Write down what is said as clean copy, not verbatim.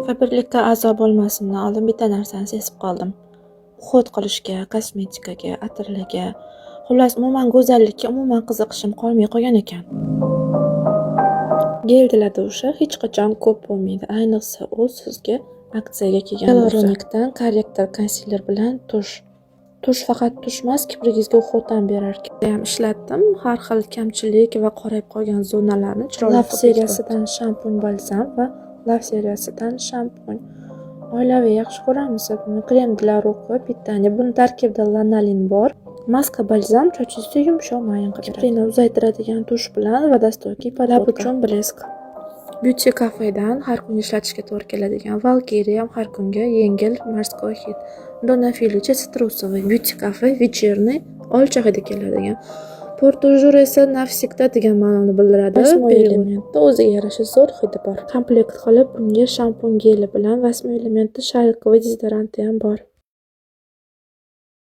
Va birlikka a'zo bo'lmasimdan oldin bitta narsani sezib qoldim. Uhud qilishga, kosmetikaga, atirlarga, xullas umuman go'zallikka umuman qiziqishim qolmay qolgan ekan. Geldilarda o'sha hech qachon ko'p bo'lmaydi. Ayniqsa u sizga aksiyaga kelgan bo'lsa. Hyaluronikdan korrektor konsiler bilan tush. Tush faqat tush emas, kiprigingizga uhud ham berar ekan. Ham ishlatdim. Har xil kamchilik va qorayib qolgan zonalarni chiroyli qilib seriyasidan shampun balzam va Love seriyasidan shampun. Oilaviy yaxshi ko'ramiz buni. Krem для рук pitani. Buni tarkibida lanolin bor. Maska balzam sochingizni yumshoq mayin qilib kiprikni uzaytiradigan tush bilan va dostoyki lab uchun blesk. Beauty Cafe'dan har kun ishlatishga to'g'ri keladigan Valkyrie ham har kunga yengil morskoy hid. Dona Felice sitrusovый. Beauty Cafe вечерний olcha hidi keladigan. Portujur esa navsikda degan ma'noni bildiradi. Vasmo elementda o'ziga yarasha zo'r hidi bor. Komplekt qilib bunga shampun geli bilan vasmo elementi sharikovoy dezodoranti ham bor.